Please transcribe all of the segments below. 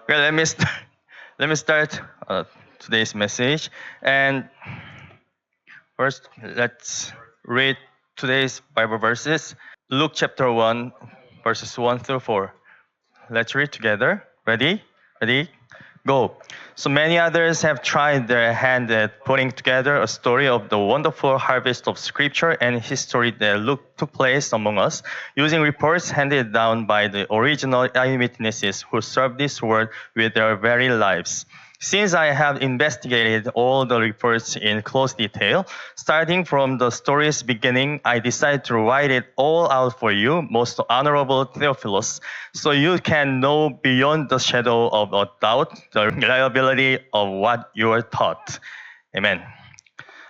Okay, let me start today's message. And first, let's read today's Bible verses. Luke chapter 1, verses 1 through 4. Let's read together. Ready? Ready? Go. So many others have tried their hand at putting together a story of the wonderful harvest of scripture and history that took place among us, using reports handed down by the original eyewitnesses who served this world with their very lives. Since I have investigated all the reports in close detail, starting from the story's beginning, I decided to write it all out for you, most honorable Theophilus, so you can know beyond the shadow of a doubt the reliability of what you are taught. Amen.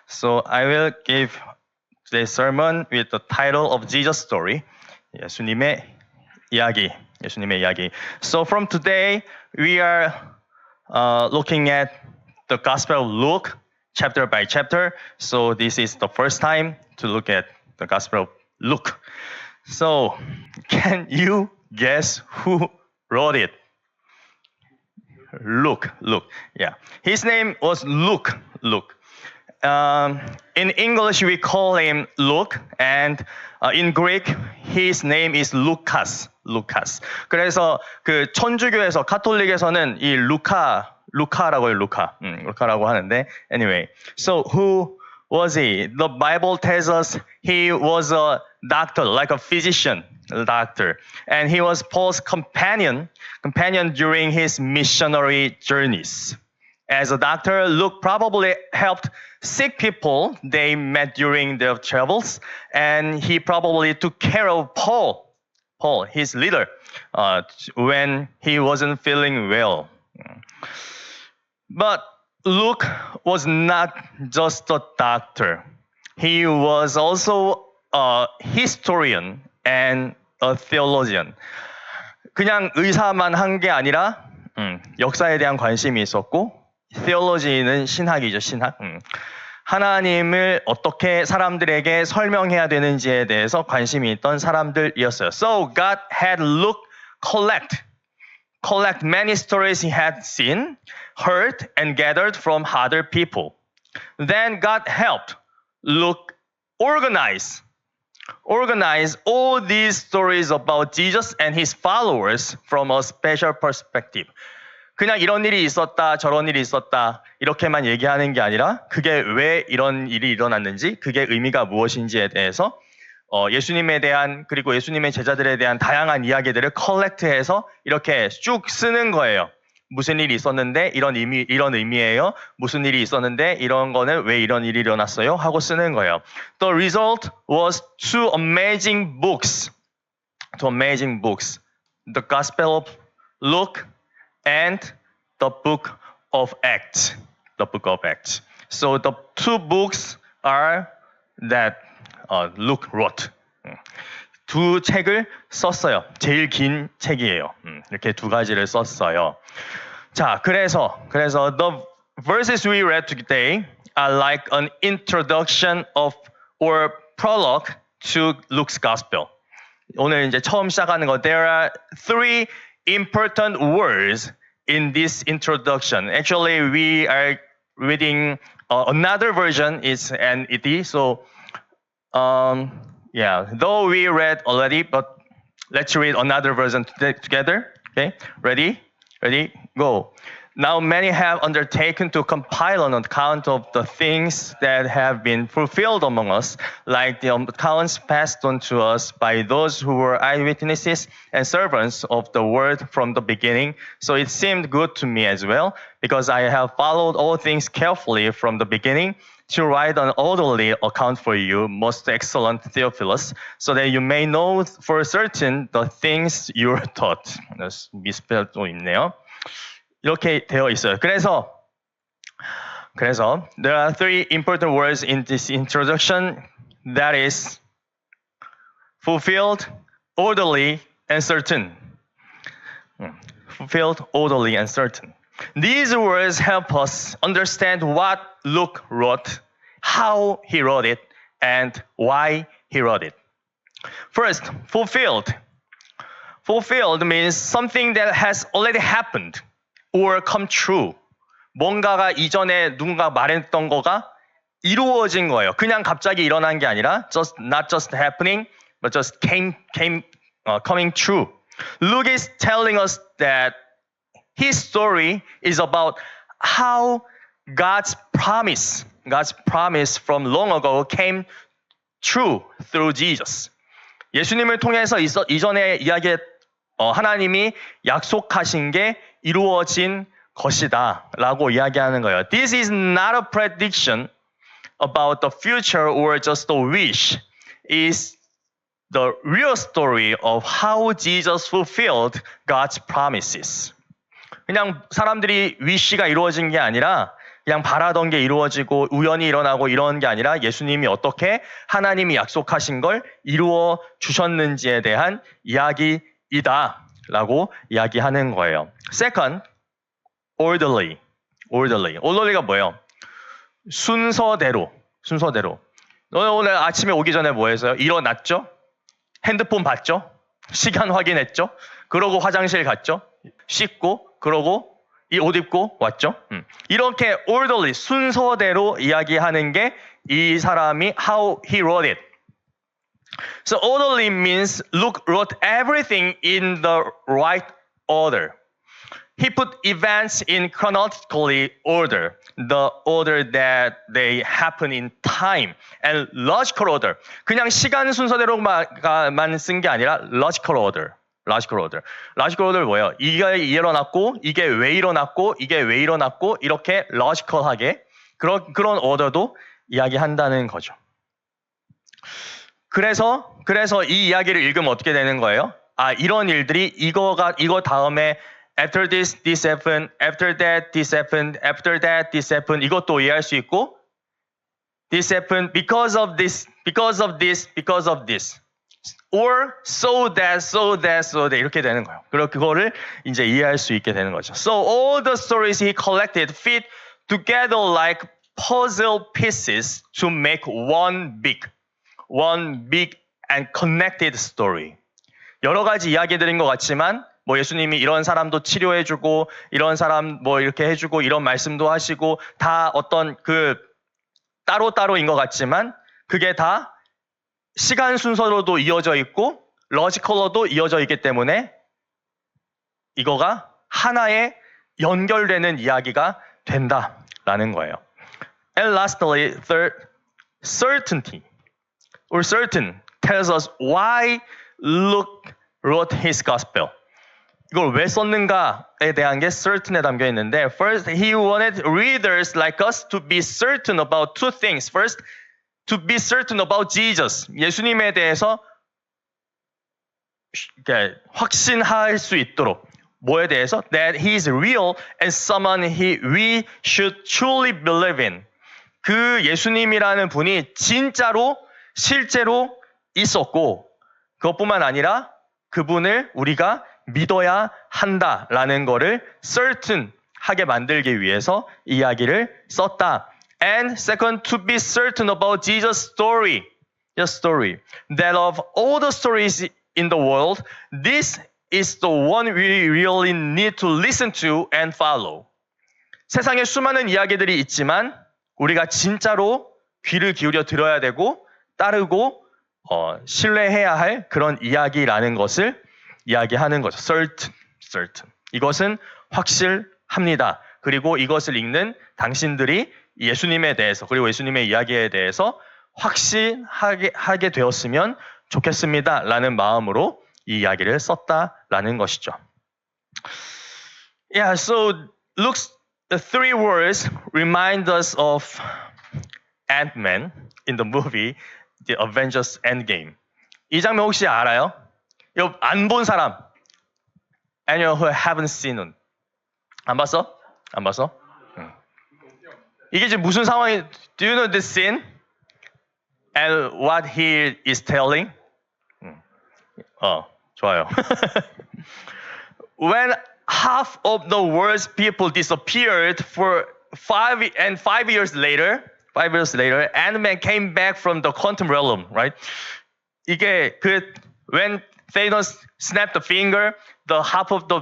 So I will give today's sermon with the title of Jesus story, 예수님의 이야기. 예수님의 이야기. So from today, we are looking at the Gospel of Luke, chapter by chapter. So this is the first time to look at the Gospel of Luke. So can you guess who wrote it? Luke. Yeah. His name was Luke. In English, we call him Luke, and in Greek, his name is Lucas. 그래서 그 천주교에서 가톨릭에서는 이 루카라고 해요. 루카라고 하는데 anyway. So who was he? The Bible tells us he was a doctor, like a physician, doctor, and he was Paul's companion during his missionary journeys. As a doctor, Luke probably helped sick people they met during their travels, and he probably took care of Paul, his leader, when he wasn't feeling well. But Luke was not just a doctor. He was also a historian and a theologian. 그냥 의사만 한 게 아니라 역사에 대한 관심이 있었고, theology는 신학이죠, 신학. 하나님을 어떻게 사람들에게 설명해야 되는지에 대해서 관심이 있던 사람들이었어요. So God had Luke collect many stories he had seen, heard, and gathered from other people. Then God helped Luke organize all these stories about Jesus and his followers from a special perspective. 그냥 이런 일이 있었다, 저런 일이 있었다 이렇게만 얘기하는 게 아니라 그게 왜 이런 일이 일어났는지, 그게 의미가 무엇인지에 대해서 예수님에 대한 그리고 예수님의 제자들에 대한 다양한 이야기들을 컬렉트해서 이렇게 쭉 쓰는 거예요. 무슨 일이 있었는데 이런 의미예요. 무슨 일이 있었는데 이런 거는 왜 이런 일이 일어났어요? 하고 쓰는 거예요. The result was two amazing books. The Gospel of Luke and the book of Acts. So the two books are that Luke wrote. 두 책을 썼어요. 제일 긴 책이에요. 이렇게 두 가지를 썼어요. 자, 그래서 the verses we read today are like an introduction of or prologue to Luke's gospel. 오늘 이제 처음 시작하는 거. There are three important words in this introduction. Actually, we are reading another version. It's NET. So, though we read already, but let's read another version together. Okay, ready, go. Now many have undertaken to compile an account of the things that have been fulfilled among us, like the accounts passed on to us by those who were eyewitnesses and servants of the word from the beginning. So it seemed good to me as well, because I have followed all things carefully from the beginning, to write an orderly account for you, most excellent Theophilus, so that you may know for certain the things you were taught. 미스펠 또 있네요. 이렇게 되어 있어요. 그래서 there are three important words in this introduction. That is fulfilled, orderly, and certain. Fulfilled, orderly, and certain. These words help us understand what Luke wrote, how he wrote it, and why he wrote it. First, fulfilled. Fulfilled means something that has already happened. or come true. 뭔가가 이전에 누군가 말했던 거가 이루어진 거예요. 그냥 갑자기 일어난 게 아니라 not just happening, but just coming true. Luke is telling us that his story is about how God's promise from long ago came true through Jesus. 예수님을 통해서 이전에 하나님이 약속하신 게 이루어진 것이다 라고 이야기하는 거예요. This is not a prediction about the future or just a wish. It's the real story of how Jesus fulfilled God's promises. 그냥 사람들이 wish가 이루어진 게 아니라 그냥 바라던 게 이루어지고 우연히 일어나고 이런 게 아니라 예수님이 어떻게 하나님이 약속하신 걸 이루어 주셨는지에 대한 이야기이다 라고 이야기하는 거예요. Second, orderly. orderly가 뭐예요? 순서대로. 너 오늘 아침에 오기 전에 뭐 했어요? 일어났죠? 핸드폰 봤죠? 시간 확인했죠? 그러고 화장실 갔죠? 씻고 그러고 이 옷 입고 왔죠? 이렇게 orderly, 순서대로 이야기하는 게 이 사람이 how he wrote it. So orderly means Luke wrote everything in the right order. He put events in chronologically order, the order that they happen in time, and logical order. 그냥 시간 순서대로만 쓴 게 아니라 logical order. logical order 뭐예요? 이게 일어났고, 이게 왜 일어났고, 이렇게 logical하게 그런 order도 이야기한다는 거죠. 그래서 이 이야기를 읽으면 어떻게 되는 거예요? 이런 일들이 이거 다음에 after this happened, after that this happened, after that this happened 이것도 이해할 수 있고 this happened because of this, or so that 이렇게 되는 거예요. 그리고 그거를 이제 이해할 수 있게 되는 거죠. So all the stories he collected fit together like puzzle pieces to make one big and connected story. 여러 가지 이야기들인 것 같지만 뭐 예수님이 이런 사람도 치료해주고 이런 사람 뭐 이렇게 해주고 이런 말씀도 하시고 다 어떤 따로따로인 것 같지만 그게 다 시간 순서로도 이어져 있고 러지컬로도 이어져 있기 때문에 이거가 하나의 연결되는 이야기가 된다라는 거예요. And lastly, third, certainty or certain tells us why Luke wrote his gospel. 이걸 왜 썼는가에 대한 게 certain에 담겨 있는데 first, he wanted readers like us to be certain about two things. First, to be certain about Jesus. 예수님에 대해서 확신할 수 있도록 뭐에 대해서? That he is real and someone we should truly believe in. 그 예수님이라는 분이 진짜로 실제로 있었고 그것뿐만 아니라 그분을 우리가 믿어야 한다라는 거를 certain하게 만들기 위해서 이야기를 썼다. And second, to be certain about Jesus' story. That of all the stories in the world, this is the one we really need to listen to and follow. 세상에 수많은 이야기들이 있지만 우리가 진짜로 귀를 기울여 들어야 되고 따르고 신뢰해야 할 그런 이야기라는 것을 이야기하는 거죠. certain. 이것은 확실합니다. 그리고 이것을 읽는 당신들이 예수님에 대해서 그리고 예수님의 이야기에 대해서 확신하게 되었으면 좋겠습니다. 라는 마음으로 이 이야기를 썼다라는 것이죠. Yeah, so Luke's the three words remind us of Ant-Man in the movie The Avengers Endgame. 이 장면 혹시 알아요? 이거 안 본 사람? Anyone who haven't seen it? 안 봤어? 이게 지금 무슨 상황이? Do you know this scene? And what he is telling? 좋아요. When half of the world's people disappeared for 5 years later, Ant-Man came back from the quantum realm, right? 이게 when Thanos snapped the finger, the half of the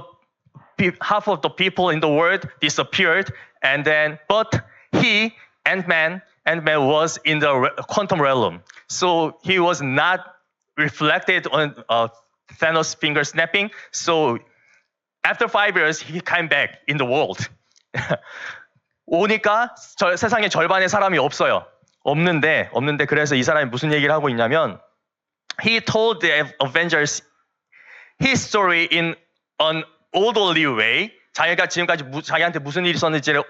half of the people in the world disappeared, and then but he Ant-Man was in the quantum realm, so he was not reflected on Thanos' finger snapping. So after 5 years, he came back in the world. 오니까 세상의 절반의 사람이 없는데 그래서 이 사람이 무슨 얘기를 하고 있냐면 he told the Avengers his story in an orderly way. 자기가 지금까지 자기한테 무슨 일이 있었는지를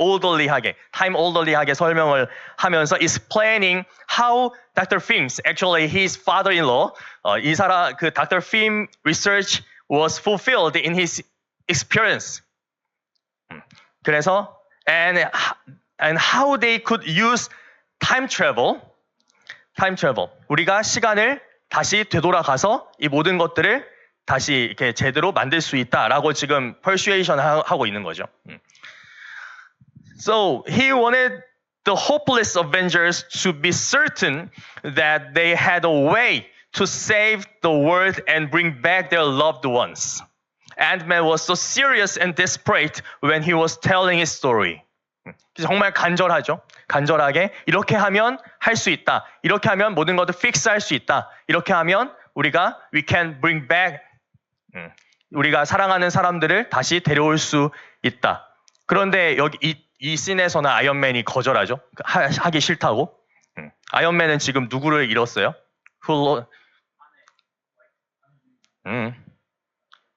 time orderly하게 설명을 하면서 explaining how Dr. Phim's, actually his father-in-law, 이 사람 그 Dr. Phim research was fulfilled in his experience. 그래서 and how they could use time travel. 우리가 시간을 다시 되돌아가서 이 모든 것들을 다시 이렇게 제대로 만들 수 있다라고 지금 persuasion 하고 있는 거죠. So he wanted the hopeless Avengers to be certain that they had a way to save the world and bring back their loved ones. Ant-Man was so serious and desperate when he was telling his story. 정말 간절하게 이렇게 하면 할 수 있다. 이렇게 하면 모든 것을 픽스할 수 있다. 이렇게 하면 우리가 we can bring back 우리가 사랑하는 사람들을 다시 데려올 수 있다. 그런데 여기 이 씬에서는 아이언맨이 거절하죠. 하기 싫다고. 아이언맨은 지금 누구를 잃었어요?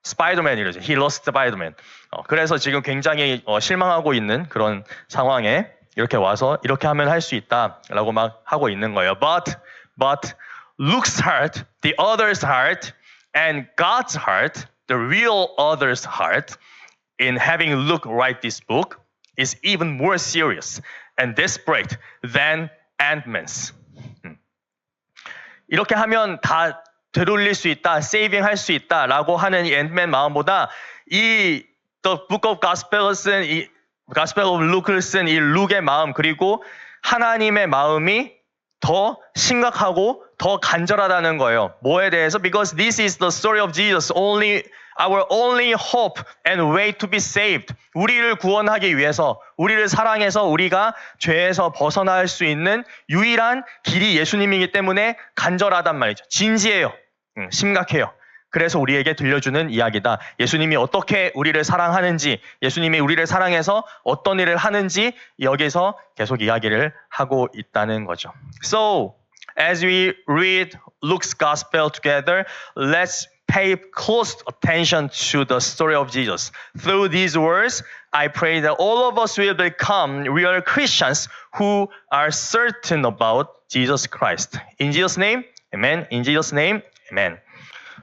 스파이더맨이죠. He lost Spider-Man. 그래서 지금 굉장히 실망하고 있는 그런 상황에 이렇게 와서 이렇게 하면 할 수 있다라고 막 하고 있는 거예요. But Luke's heart, the other's heart, and God's heart, the real other's heart, in having Luke write this book, is even more serious and desperate than Ant-Man's. 이렇게 하면 다 되돌릴 수 있다, 세이빙 할 수 있다라고 하는 이 앤트맨 마음보다 이 The Book of Gospel을 쓴 이 Gospel of Luke를 쓴 이 룩의 마음 그리고 하나님의 마음이 더 심각하고 더 간절하다는 거예요. 뭐에 대해서? Because this is the story of Jesus, our only hope and way to be saved. 우리를 구원하기 위해서, 우리를 사랑해서 우리가 죄에서 벗어날 수 있는 유일한 길이 예수님이기 때문에 간절하단 말이죠. 진지해요. 심각해요. 그래서 우리에게 들려주는 이야기다. 예수님이 어떻게 우리를 사랑하는지, 예수님이 우리를 사랑해서 어떤 일을 하는지 여기서 계속 이야기를 하고 있다는 거죠. So, as we read Luke's Gospel together, let's pay close attention to the story of Jesus. Through these words, I pray that all of us will become real Christians who are certain about Jesus Christ. In Jesus' name, amen. In Jesus' name, amen.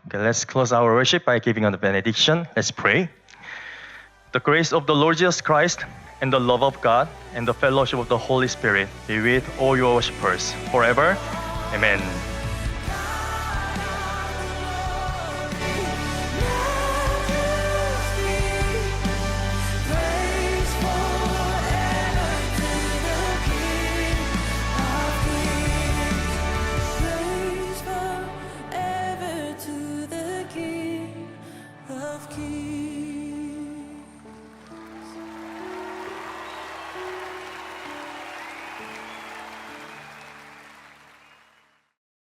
Okay, let's close our worship by giving the benediction. Let's pray. The grace of the Lord Jesus Christ and the love of God and the fellowship of the Holy Spirit be with all your worshipers forever. Amen.